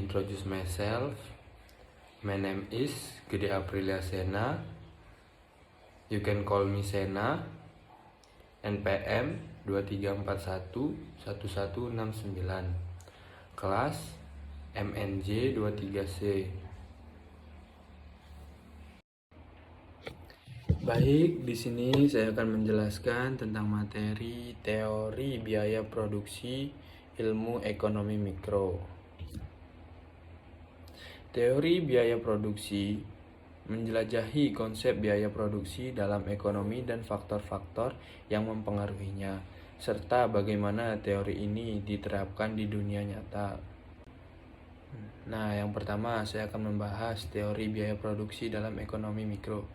introduce myself. My name is Gede Aprilia Sena. You can call me Sena. NPM 23411169. Kelas MNJ 23C. Baik, di sini saya akan menjelaskan tentang materi teori biaya produksi ilmu ekonomi mikro. Teori biaya produksi menjelajahi konsep biaya produksi dalam ekonomi dan faktor-faktor yang mempengaruhinya, serta bagaimana teori ini diterapkan di dunia nyata. Nah, yang pertama saya akan membahas teori biaya produksi dalam ekonomi mikro.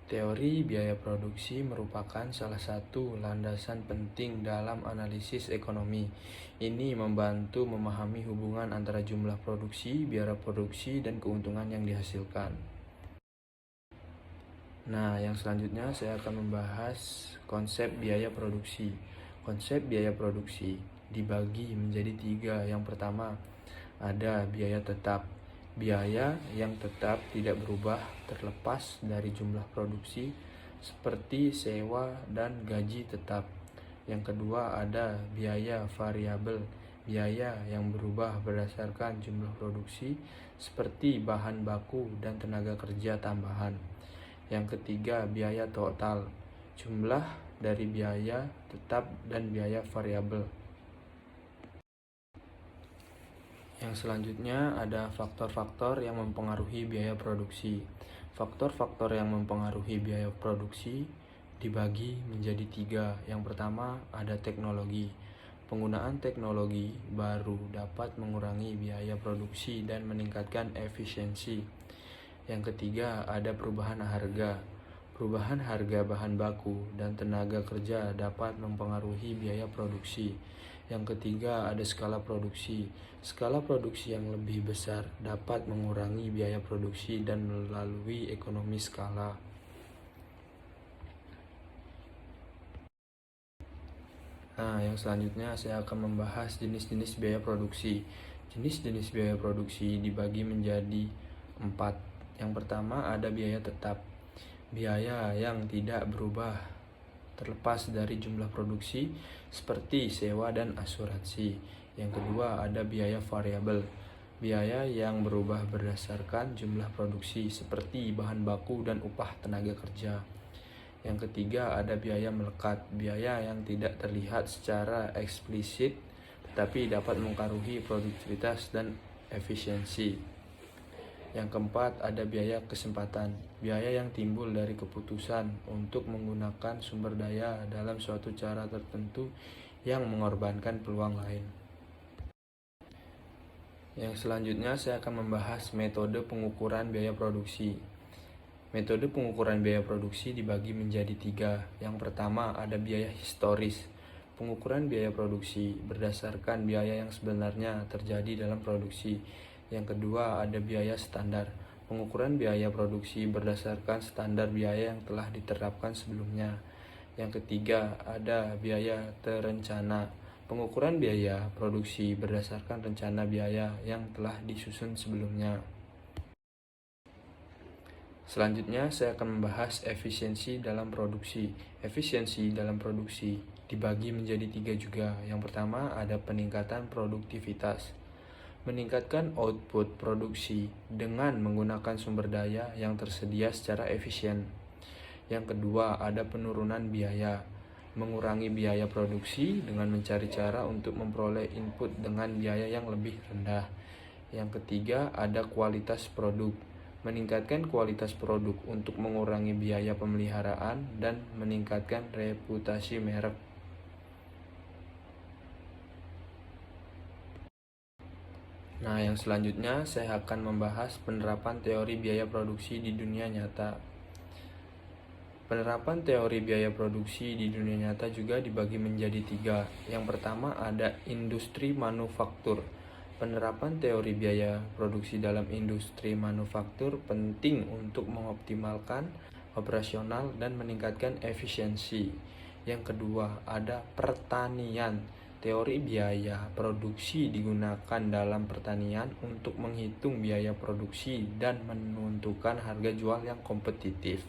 Teori biaya produksi merupakan salah satu landasan penting dalam analisis ekonomi. Ini membantu memahami hubungan antara jumlah produksi, biaya produksi, dan keuntungan yang dihasilkan. Nah, yang selanjutnya saya akan membahas konsep biaya produksi. Konsep biaya produksi dibagi menjadi 3. Yang pertama, ada biaya tetap. Biaya yang tetap tidak berubah terlepas dari jumlah produksi seperti sewa dan gaji tetap. Yang kedua ada biaya variabel, biaya yang berubah berdasarkan jumlah produksi seperti bahan baku dan tenaga kerja tambahan. Yang ketiga biaya total, jumlah dari biaya tetap dan biaya variabel. Yang selanjutnya ada faktor-faktor yang mempengaruhi biaya produksi. Faktor-faktor yang mempengaruhi biaya produksi dibagi menjadi 3. Yang pertama ada teknologi. Penggunaan teknologi baru dapat mengurangi biaya produksi dan meningkatkan efisiensi. Yang ketiga ada perubahan harga. Perubahan harga bahan baku dan tenaga kerja dapat mempengaruhi biaya produksi. Yang ketiga ada skala produksi. Skala produksi yang lebih besar dapat mengurangi biaya produksi dan melalui ekonomi skala. Nah, yang selanjutnya saya akan membahas jenis-jenis biaya produksi. Jenis-jenis biaya produksi dibagi menjadi 4. Yang pertama ada biaya tetap. Biaya yang tidak berubah terlepas dari jumlah produksi seperti sewa dan asuransi. Yang kedua ada biaya variabel. Biaya yang berubah berdasarkan jumlah produksi seperti bahan baku dan upah tenaga kerja. Yang ketiga ada biaya melekat. Biaya yang tidak terlihat secara eksplisit tetapi dapat mempengaruhi produktivitas dan efisiensi. Yang keempat ada biaya kesempatan. Biaya yang timbul dari keputusan untuk menggunakan sumber daya dalam suatu cara tertentu yang mengorbankan peluang lain. Yang selanjutnya saya akan membahas metode pengukuran biaya produksi. Metode pengukuran biaya produksi dibagi menjadi 3. Yang pertama ada biaya historis. Pengukuran biaya produksi berdasarkan biaya yang sebenarnya terjadi dalam produksi. Yang kedua ada biaya standar. Pengukuran biaya produksi berdasarkan standar biaya yang telah diterapkan sebelumnya. Yang ketiga ada biaya terencana. Pengukuran biaya produksi berdasarkan rencana biaya yang telah disusun sebelumnya. Selanjutnya saya akan membahas efisiensi dalam produksi. Efisiensi dalam produksi dibagi menjadi 3 juga. Yang pertama ada peningkatan produktivitas. Meningkatkan output produksi dengan menggunakan sumber daya yang tersedia secara efisien. Yang kedua ada penurunan biaya. Mengurangi biaya produksi dengan mencari cara untuk memperoleh input dengan biaya yang lebih rendah. Yang ketiga ada kualitas produk. Meningkatkan kualitas produk untuk mengurangi biaya pemeliharaan dan meningkatkan reputasi merek. Nah, yang selanjutnya saya akan membahas penerapan teori biaya produksi di dunia nyata. Penerapan teori biaya produksi di dunia nyata juga dibagi menjadi 3. Yang pertama ada industri manufaktur. Penerapan teori biaya produksi dalam industri manufaktur penting untuk mengoptimalkan operasional dan meningkatkan efisiensi. Yang kedua ada pertanian. Teori biaya produksi digunakan dalam pertanian untuk menghitung biaya produksi dan menentukan harga jual yang kompetitif.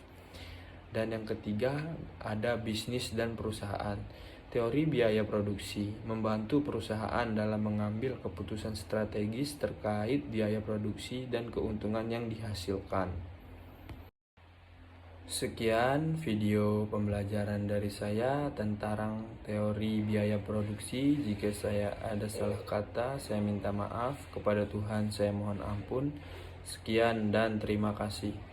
Dan yang ketiga, ada bisnis dan perusahaan. Teori biaya produksi membantu perusahaan dalam mengambil keputusan strategis terkait biaya produksi dan keuntungan yang dihasilkan. Sekian video pembelajaran dari saya tentang teori biaya produksi. Jika saya ada salah kata, saya minta maaf. Kepada Tuhan saya mohon ampun. Sekian dan terima kasih.